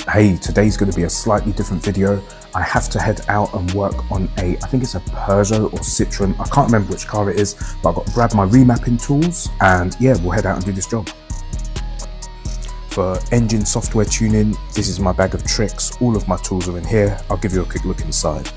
Hey, today's going to be a slightly different video. I have to head out and work on I think it's a Peugeot or Citroen. I can't remember which car it is, but I've got to grab my remapping tools and yeah, we'll head out and do this job. For engine software tuning, this is my bag of tricks. All of my tools are in here. I'll give you a quick look inside.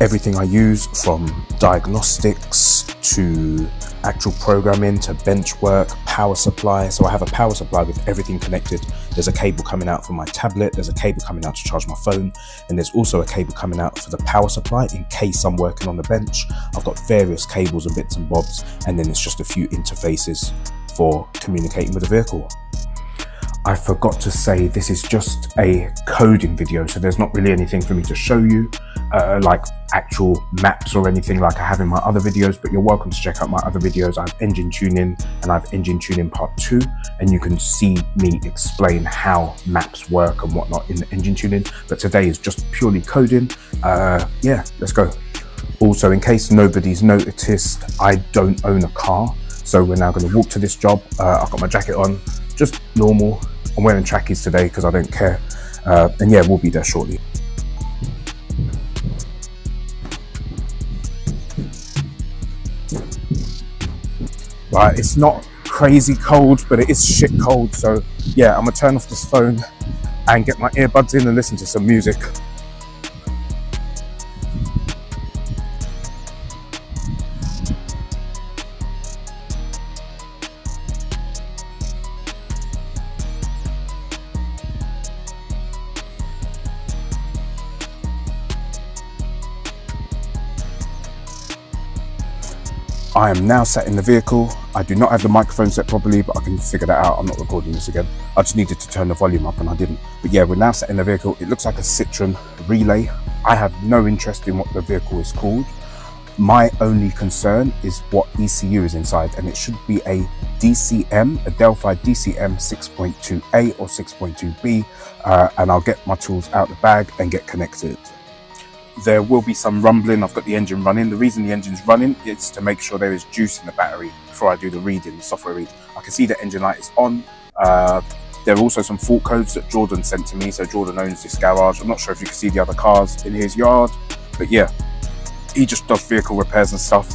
Everything I use, from diagnostics to actual programming to bench work, power supply. So I have a power supply with everything connected. There's a cable coming out for my tablet, there's a cable coming out to charge my phone, and there's also a cable coming out for the power supply in case I'm working on the bench. I've got various cables and bits and bobs, and then it's just a few interfaces for communicating with the vehicle. I forgot to say this is just a coding video, so there's not really anything for me to show you, like actual maps or anything like I have in my other videos, but you're welcome to check out my other videos. I have engine tuning and I have engine tuning part 2, and you can see me explain how maps work and whatnot in the engine tuning, but today is just purely coding. Yeah, let's go. Also, in case nobody's noticed, I don't own a car, so we're now going to walk to this job. I've got my jacket on, just normal. I'm wearing trackies today because I don't care. And yeah, we'll be there shortly. Right, it's not crazy cold, but it is shit cold. So yeah, I'm gonna turn off this phone and get my earbuds in and listen to some music. I am now sat in the vehicle. I do not have the microphone set properly, but I can figure that out. I'm not recording this again. I just needed to turn the volume up and I didn't. But yeah, we're now sat in the vehicle. It looks like a Citroen Relay. I have no interest in what the vehicle is called. My only concern is what ECU is inside, and it should be a DCM, a Delphi DCM 6.2A or 6.2B, and I'll get my tools out the bag and get connected. There will be some rumbling. I've got the engine running. The reason the engine's running is to make sure there is juice in the battery before I do the reading, the software read. I can see the engine light is on. There are also some fault codes that Jordan sent to me. So Jordan owns this garage. I'm not sure if you can see the other cars in his yard, but yeah, he just does vehicle repairs and stuff.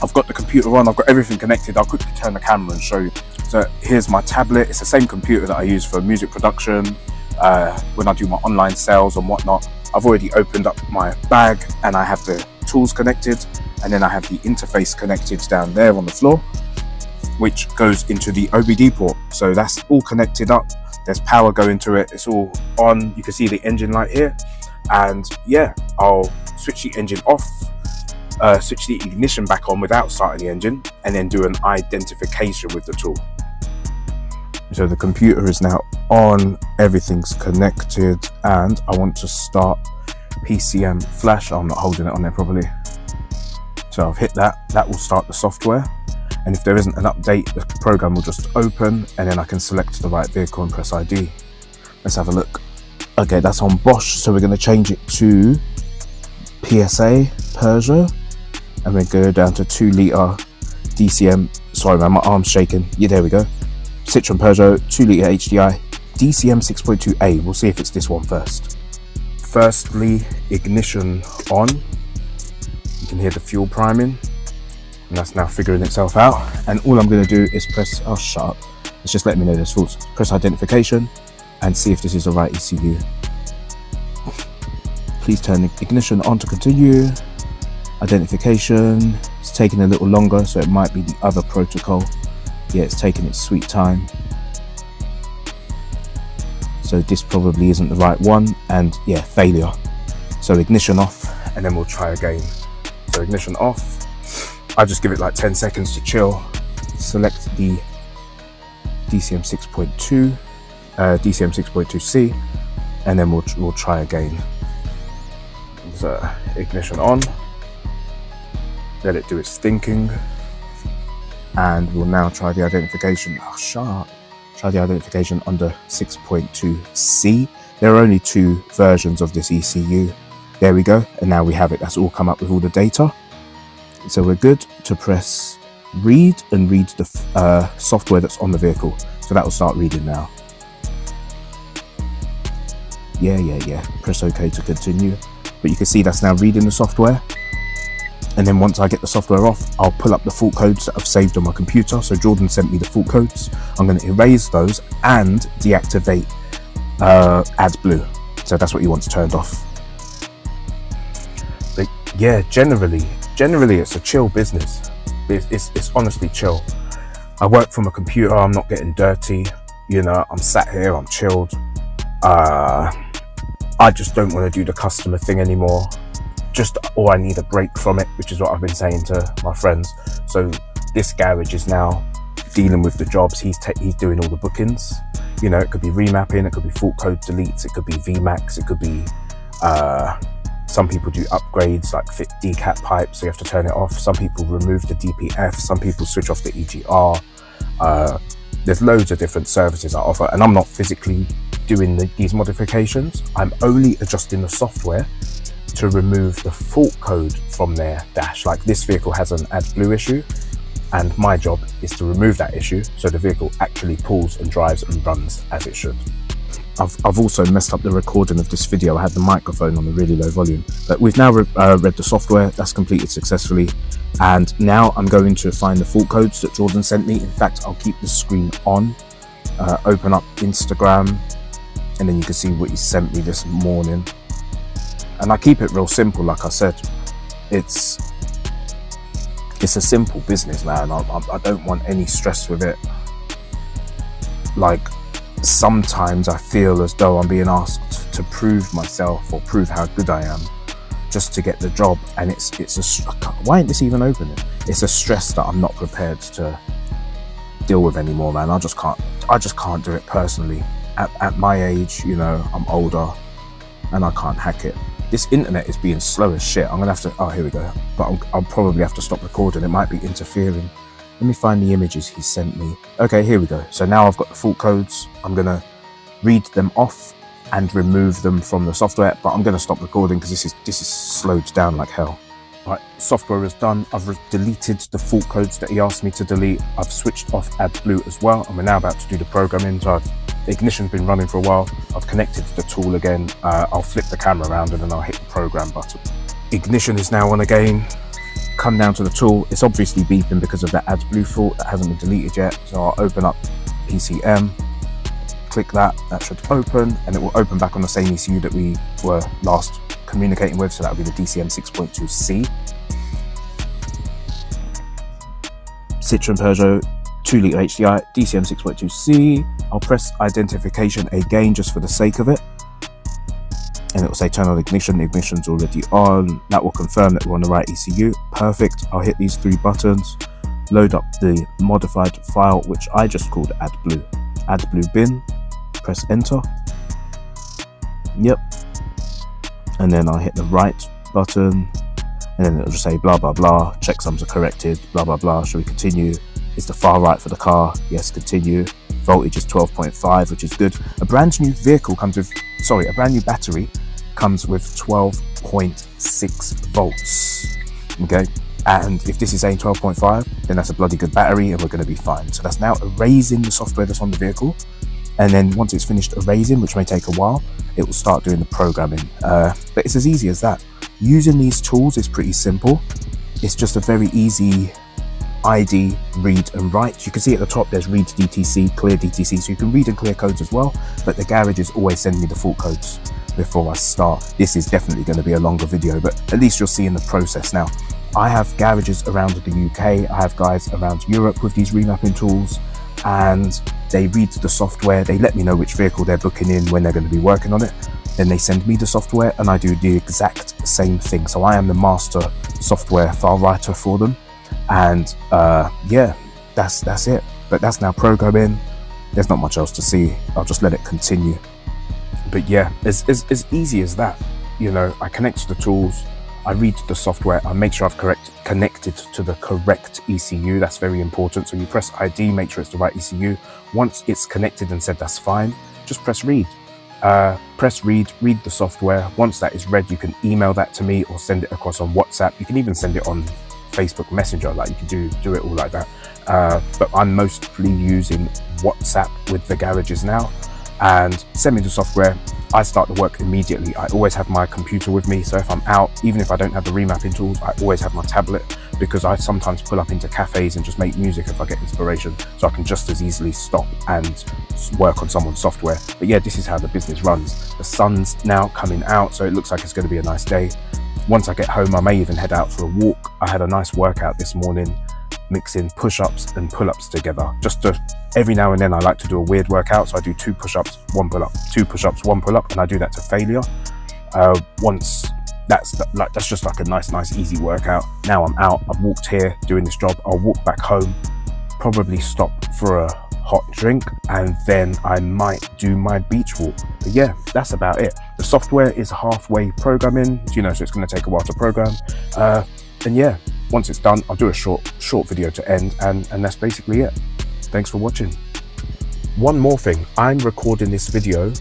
I've got the computer on, I've got everything connected. I'll quickly turn the camera and show you. So here's my tablet. It's the same computer that I use for music production, when I do my online sales and whatnot. I've already opened up my bag and I have the tools connected, and then I have the interface connected down there on the floor, which goes into the OBD port. So that's all connected up. There's power going to it. It's all on. You can see the engine light here. And yeah, I'll switch the engine off, switch the ignition back on without starting the engine, and then do an identification with the tool. So the computer is now on, everything's connected, and I want to start PCM flash. I'm not holding it on there properly. So I've hit that, that will start the software. And if there isn't an update, the program will just open, and then I can select the right vehicle and press ID. Let's have a look. Okay, that's on Bosch, so we're going to change it to PSA, Peugeot, and then go down to 2 litre DCM. Sorry man, my arm's shaking. Yeah, there we go. Citroen Peugeot 2 litre HDI DCM 6.2A. We'll see if it's this one first. Firstly, ignition on. You can hear the fuel priming, and that's now figuring itself out. And all I'm going to do is press, oh shut up, it's just letting me know there's faults. Press identification and see if this is the right ECU. Please turn the ignition on to continue. Identification, it's taking a little longer, so it might be the other protocol. Yeah, it's taking its sweet time. So this probably isn't the right one, and yeah, failure. So ignition off, and then we'll try again. So ignition off. I just give it like 10 seconds to chill. Select the DCM 6.2, DCM 6.2C, and then we'll try again. So ignition on. Let it do its thinking. And we'll now try the identification. Oh, sharp. Try the identification under 6.2C. There are only 2 versions of this ECU. There we go. And now we have it. That's all come up with all the data. So we're good to press read and read the software that's on the vehicle. So that will start reading now. Yeah. Press OK to continue. But you can see that's now reading the software. And then once I get the software off, I'll pull up the fault codes that I've saved on my computer. So Jordan sent me the fault codes. I'm going to erase those and deactivate AdBlue. So that's what he wants turned off. But yeah, generally it's a chill business. It's honestly chill. I work from a computer, I'm not getting dirty. You know, I'm sat here, I'm chilled. I just don't want to do the customer thing anymore. Or I need a break from it, which is what I've been saying to my friends. So this garage is now dealing with the jobs. He's doing all the bookings. You know, it could be remapping, it could be fault code deletes, it could be VMAX, it could be some people do upgrades like fit decat pipes, so you have to turn it off. Some people remove the DPF, some people switch off the EGR. There's loads of different services I offer, and I'm not physically doing these modifications. I'm only adjusting the software to remove the fault code from their dash. Like this vehicle has an AdBlue issue, and my job is to remove that issue so the vehicle actually pulls and drives and runs as it should. I've also messed up the recording of this video. I had the microphone on a really low volume, but we've now read the software. That's completed successfully, and now I'm going to find the fault codes that Jordan sent me. In fact, I'll keep the screen on, open up Instagram, and then you can see what he sent me this morning. And I keep it real simple. Like I said, it's a simple business, man. I don't want any stress with it. Like, sometimes I feel as though I'm being asked to prove myself or prove how good I am just to get the job, and why ain't this even opening? It's a stress that I'm not prepared to deal with anymore, man. I just can't do it personally. At my age, you know, I'm older and I can't hack it. This internet is being slow as shit. I'm gonna have to, oh, here we go. But I'll probably have to stop recording. It might be interfering. Let me find the images he sent me. Okay, here we go. So now I've got the fault codes. I'm gonna read them off and remove them from the software, but I'm gonna stop recording because this is slowed down like hell. Right, software is done. I've deleted the fault codes that he asked me to delete. I've switched off AdBlue as well, and we're now about to do the programming. So the ignition's been running for a while. I've connected the tool again. I'll flip the camera around and then I'll hit the program button. Ignition is now on again. Come down to the tool. It's obviously beeping because of that AdBlue fault that hasn't been deleted yet. So I'll open up PCM, click that should open, and it will open back on the same ECU that we were last communicating with. So that'll be the DCM 6.2C. Citroen Peugeot 2-litre HDI, DCM 6.2C. I'll press identification again just for the sake of it. And it will say turn on ignition. The ignition's already on. That will confirm that we're on the right ECU. Perfect. I'll hit these 3 buttons, load up the modified file, which I just called AdBlue. AdBlue bin, press enter. Yep. And then I'll hit the right button, and then it'll just say blah blah blah, checksums are corrected, blah blah blah. Shall we continue? Is the far right for the car? Yes, continue. Voltage is 12.5, which is good. A brand new vehicle comes with, a brand new battery comes with 12.6 volts. Okay, and if this is saying 12.5, then that's a bloody good battery and we're going to be fine. So that's now erasing the software that's on the vehicle, and then once it's finished erasing, which may take a while, it will start doing the programming. But it's as easy as that. Using these tools is pretty simple. It's just a very easy ID, read and write. You can see at the top there's read DTC, clear DTC, so you can read and clear codes as well, but the garages always send me the fault codes before I start. This is definitely going to be a longer video, but at least you're seeing the process now. I have garages around the UK, I have guys around Europe with these remapping tools, and they read the software, they let me know which vehicle they're booking in, when they're going to be working on it, then they send me the software and I do the exact same thing. So I am the master software file writer for them. And yeah, that's it. But that's now programming. There's not much else to see. I'll just let it continue. But yeah, it's as easy as that. You know, I connect to the tools, I read the software, I make sure I've connected to the correct ECU. That's very important. So you press ID, make sure it's the right ECU. Once it's connected and said that's fine, just press read. Press read the software. Once that is read, you can email that to me or send it across on WhatsApp. You can even send it on Facebook Messenger, like you can do it all like that. But I'm mostly using WhatsApp with the garages now. And send me the software, I start the work immediately. I always have my computer with me, so if I'm out, even if I don't have the remapping tools, I always have my tablet, because I sometimes pull up into cafes and just make music if I get inspiration, so I can just as easily stop and work on someone's software. But yeah, this is how the business runs. The sun's now coming out, so it looks like it's going to be a nice day. Once I get home, I may even head out for a walk. I had a nice workout this morning, mixing push-ups and pull-ups together. Every now and then I like to do a weird workout, so I do 2 push-ups, 1 pull-up, 2 push-ups, 1 pull-up, and I do that to failure. That's just like a nice easy workout. Now I'm out, I've walked here doing this job, I'll walk back home, probably stop for a hot drink, and then I might do my beach walk. But yeah, that's about it. The software is halfway programming, so it's going to take a while to program. And yeah, once it's done, I'll do a short video to end, and that's basically it. Thanks for watching. One more thing, I'm recording this video,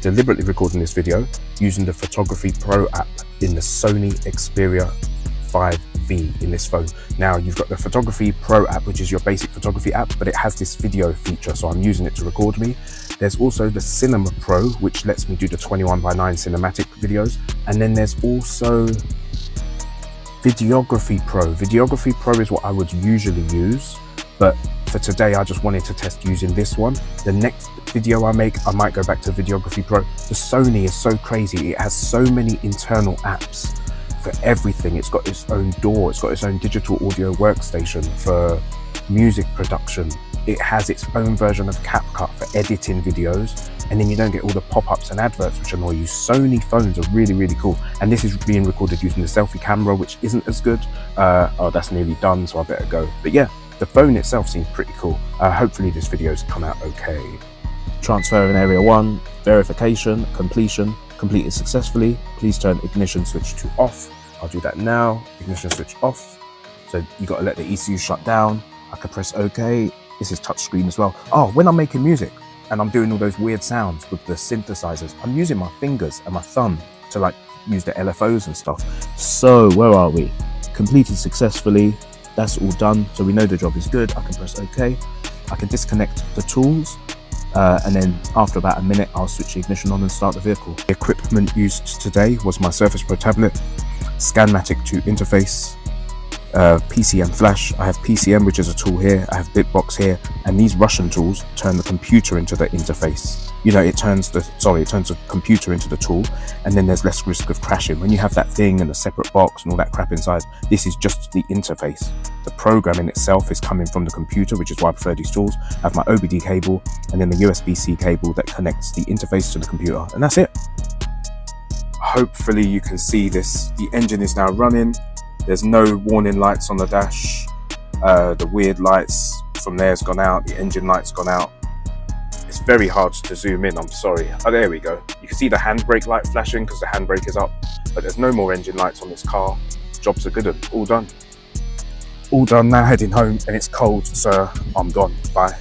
deliberately recording this video, using the Photography Pro app in the Sony Xperia 5V in this phone. Now, you've got the Photography Pro app, which is your basic photography app, but it has this video feature, so I'm using it to record me. There's also the Cinema Pro, which lets me do the 21:9 cinematic videos. And then there's also Videography Pro. Videography Pro is what I would usually use, but for today, I just wanted to test using this one. The next video I make, I might go back to Videography Pro. The Sony is so crazy. It has so many internal apps for everything. It's got its own DAW, it's got its own digital audio workstation for music production. It has its own version of CapCut for editing videos, and then you don't get all the pop-ups and adverts which annoy you. Sony phones are really cool, and this is being recorded using the selfie camera, which isn't as good. Oh, that's nearly done, so I better go. But yeah, the phone itself seems pretty cool. Hopefully this video's come out okay. Transfer in area 1, verification, completion, completed successfully. Please turn ignition switch to off. I'll do that now. Ignition switch off. So you got to let the ECU shut down. I can press OK. This is touchscreen as well. Oh, when I'm making music and I'm doing all those weird sounds with the synthesizers, I'm using my fingers and my thumb to use the LFOs and stuff. So where are we? Completed successfully. That's all done. So we know the job is good. I can press OK. I can disconnect the tools. And then after about a minute, I'll switch the ignition on and start the vehicle. The equipment used today was my Surface Pro tablet, Scanmatic 2 interface, PCM flash. I have PCM, which is a tool here. I have Bitbox here, and these Russian tools turn the computer into the interface. It turns the computer into the tool, and then there's less risk of crashing. When you have that thing and a separate box and all that crap inside, this is just the interface. The programming itself is coming from the computer, which is why I prefer these tools. I have my OBD cable, and then the USB-C cable that connects the interface to the computer, and that's it. Hopefully you can see this. The engine is now running. There's no warning lights on the dash. The weird lights from there's gone out. The engine light's gone out. It's very hard to zoom in, I'm sorry. Oh, there we go. You can see the handbrake light flashing because the handbrake is up, but there's no more engine lights on this car. Jobs are good and all done. All done now, heading home, and it's cold, so I'm gone. Bye.